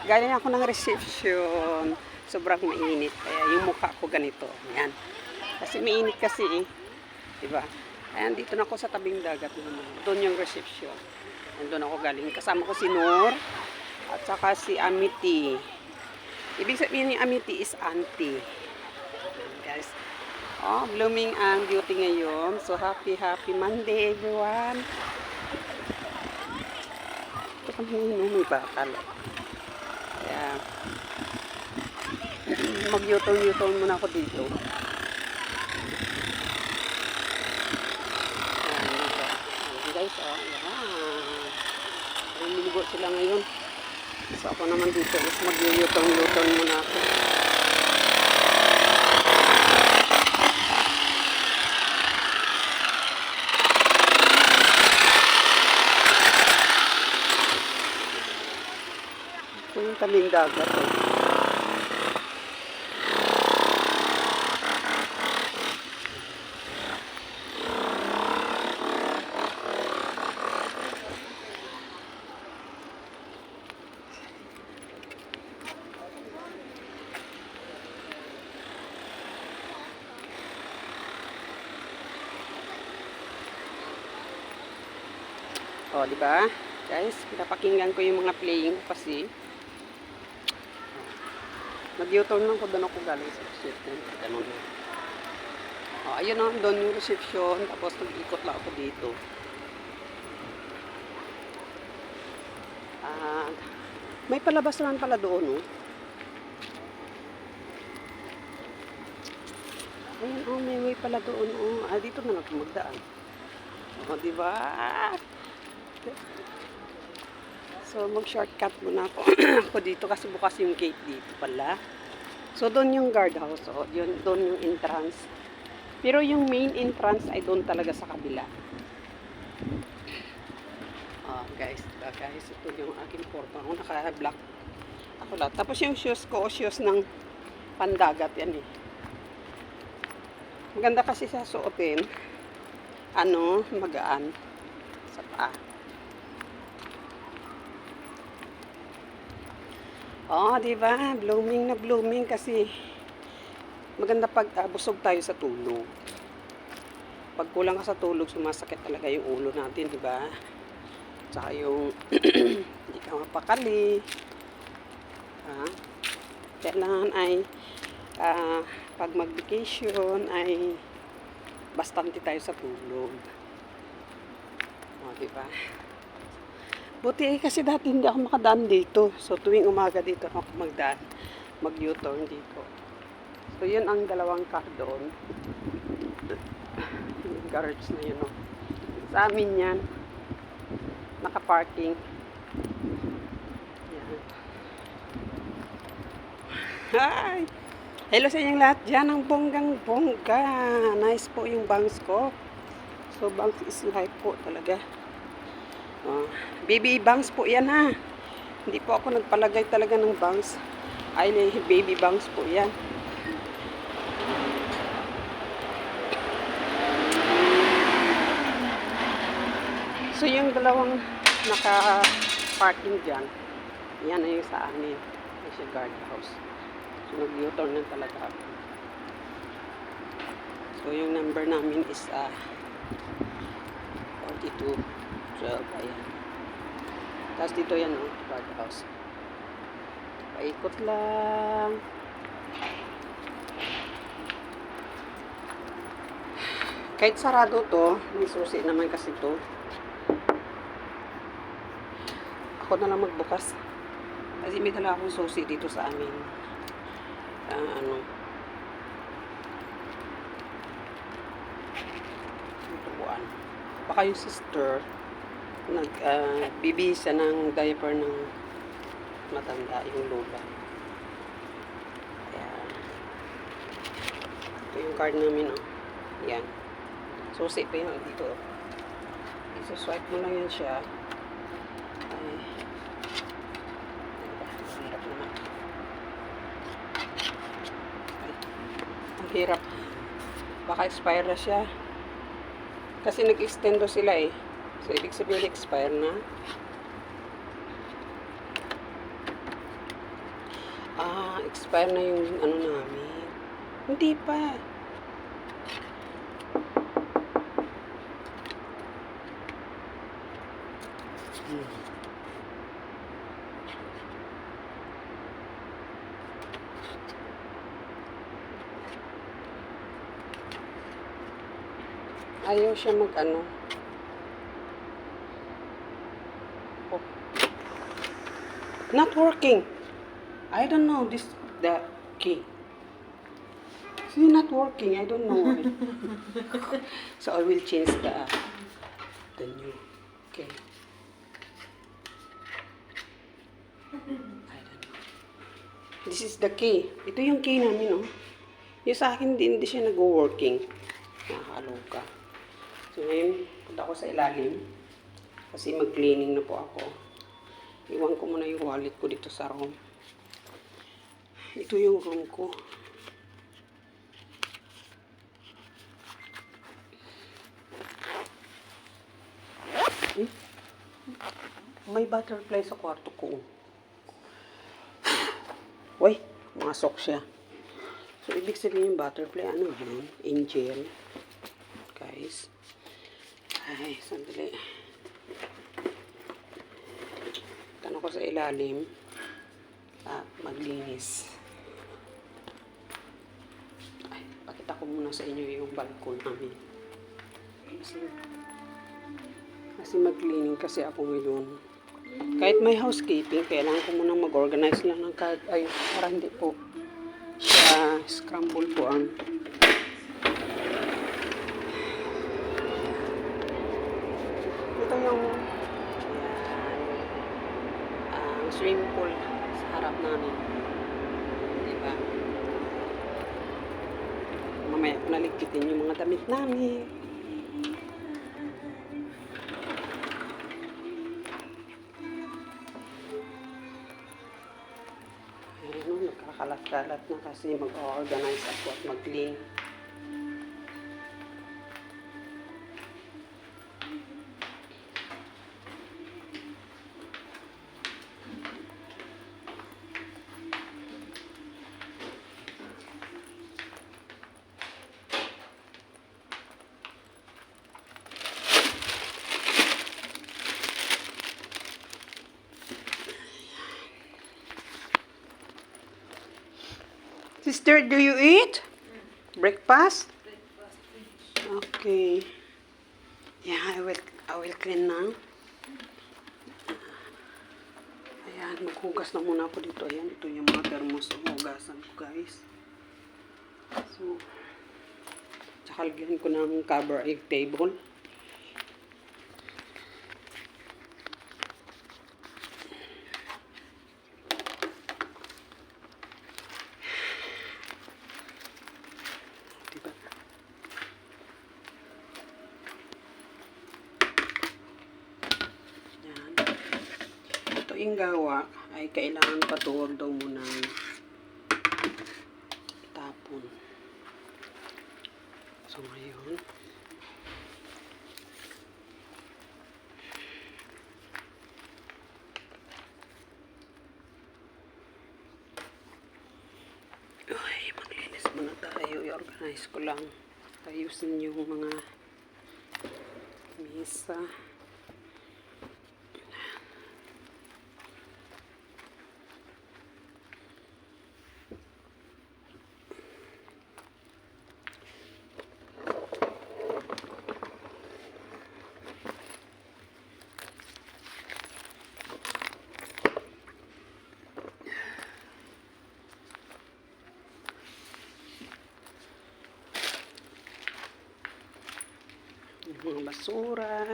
Galing ako ng reception. Sobrang mainit. Kaya yung mukha ko ganito. Yan. Kasi mainit kasi eh. Diba? Ayan, dito na ako sa tabing dagat naman. Doon yung reception. Doon ako galing. Kasama ko si Noor. At saka si Amity. Ibig sabihin ni Amity is auntie. Guys. Oh, blooming ang beauty ngayon. So, happy Monday, everyone. Ito kami may bakal. Kaya, mag-yutong muna ako dito. Ayan, guys, oh, ayan. Lumiligo sila ngayon. So, ako naman dito is mag-yutong muna ako. Ito yung tabing dagat, eh. Oh, di ba? Guys, pinapakinggan ko yung mga playing kasi. Nag-U-turn lang ko doon ako galing sa reception. Ganun. Oh, ayun na, doon yung reception. Tapos nag-ikot lang ako dito. May palabas naman pala doon, oh. Ayun, oh, may way pala doon, oh. Dito na lang magdaan. Oh, di ba? So, mag-shortcut muna ako. Ako dito kasi bukas yung gate dito pala. So, doon yung guardhouse. Oh, doon yung entrance. Pero yung main entrance ay doon talaga sa kabila. Oh, guys. Diba, guys? Ito yung aking porto. Ako naka-black. Ako lahat. Tapos yung shoes ko, shoes ng pandagat. Yan eh. Maganda kasi sa suotin. Magaan. Sa paa. Oh, di ba? Blooming na blooming kasi maganda pag busog tayo sa tulog. Pag kulang ka sa tulog, sumasakit talaga yung ulo natin, di ba? Tsaka yung hindi ka mapakali. Kailangan ay pag mag-vacation ay bastante tayo sa tulog. Oh, di ba? Buti kasi dati hindi ako makadaan dito. So, tuwing umaga dito ako magdaan. Mag-U-turn dito. So, yun ang dalawang car doon. Yung garage na yun, oh. Sa amin yan. Naka-parking. Yan. Hi! Hello sa inyong lahat dyan. Ang bonggang-bongga. Nice po yung bangs ko. So, bangs is life po talaga. Baby bangs po yan, ha. Hindi po ako nagpalagay talaga ng bangs. Ay, baby bangs po yan. So, yung dalawang naka-parking dyan, yan na yung sa amin. Yung sa guardhouse. So, nag-U-turn na talaga ako. So, yung number namin is 42. 12, ayan. Tapos dito yan, oh, guardhouse. Paikot lang. Kahit sarado to, may susi naman kasi to. Ako na lang magbukas. Kasi may dala akong susi dito sa amin. Tubuan. Baka yung sister bibisa ng diaper ng matanda, yung lola. Ayan. Ito yung card namin, oh. Yan. Susi pa yun dito. Isuswipe mo lang yan siya. Ay. Hirap naman. Ay. Ang hirap. Baka expire na siya. Kasi nag-extendo sila eh. So, ibig sabihin, expire na. Expire na yung ano namin. Hindi pa. Ayaw siya mag-ano. Oh. Not working. I don't know this the key. It's not working. I don't know why. So I will change the new. Okay. I don't know. This is the key. Ito yung key namin, oh. Yung sa akin, hindi siya nag-working. Nakakaloka. So ngayon, punta ako sa ilalim. Kasi mag-cleaning na po ako. Iwan ko muna yung wallet ko dito sa room. Ito yung room ko. May butterfly sa kwarto ko. Uy, masok siya. So, ibig sabihin yung butterfly, ano yun? Angel. Guys. Ay, sandali. Tanong ko sa ilalim. Maglinis. Ay, pakita ko muna sa inyo yung balkon namin. Kasi mag-cleaning kasi ako ngayon. Kahit may housekeeping, kailangan ko muna mag-organize lang ng card. Ay, para hindi po siya scramble po ang ito yung swimming pool sa harap namin. Diba? Mamaya ko naligpitin yung mga damit namin. Nagkakalat-kalat na kasi mag-organize ako at mag-clean. Sister, do you eat? Breakfast? Okay. Yeah, I will clean now. Ayan, maghugas na muna ako dito. Ayan, ito yung mga thermos na hugasan ko, guys. So, tsaka lagyan ko ng cover egg table. Yung gawa ay kailangan patuwag daw muna tapon. So ngayon maglinis muna tayo. I-organize ko lang. Ayusin yung mga mesa. Mga basura.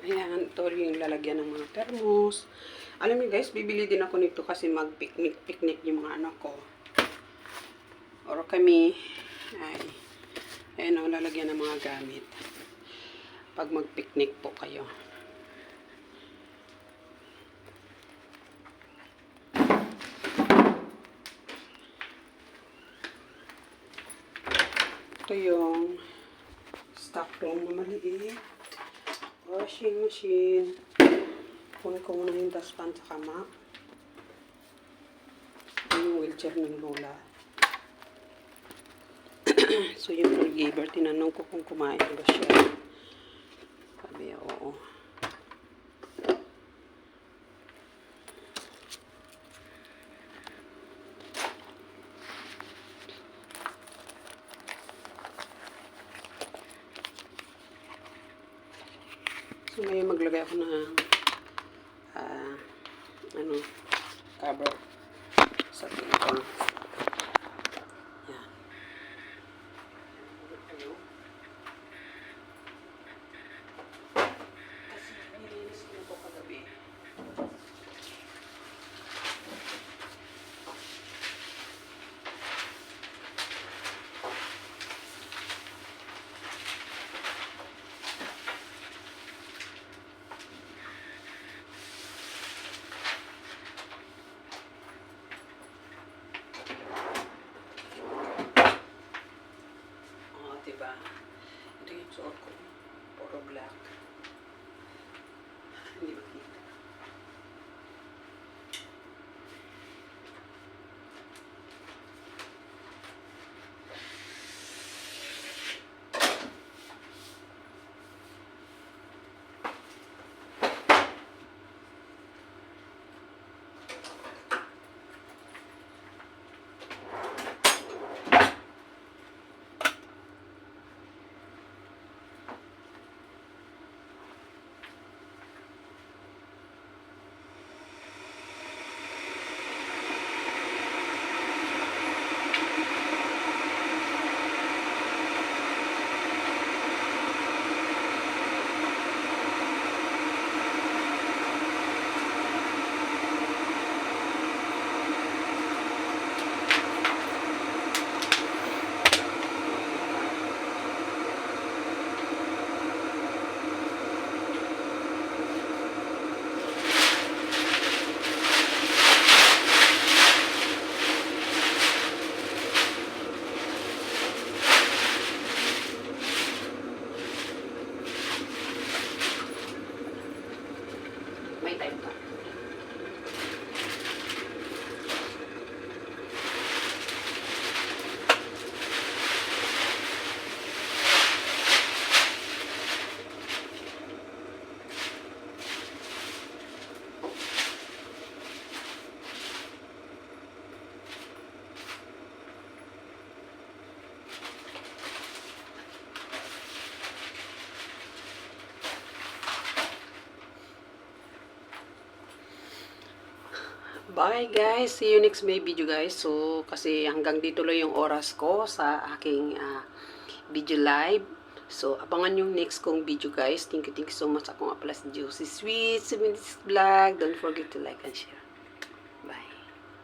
Ayan, ito yung lalagyan ng mga thermos. Alam niyo guys, bibili din ako nito kasi mag-picnic yung mga anak ko. Or kami, ayan o, lalagyan ng mga gamit. Pag mag-picnic po kayo. Ito yung stock room na maliit. Washing machine. Kunin ko muna yung dustpan sa kama. Yung wheelchair ng lola. So yung caregiver, tinanong ko kung kumain ba siya. Sabi, oo. So ngayon maglagay ako ng cover sa pinto. Yan. Kasi nilinis ko ito kagabi. Diba? Ito yung suot ko. Puro black. Hindi makita. May time pa. Bye guys, see you next may video guys. So kasi hanggang dito lang yung oras ko sa aking video live. So abangan yung next kong video guys. Thank you so much. Ako nga pala si Josie Sweet, 76 Vlog. Don't forget to like and share.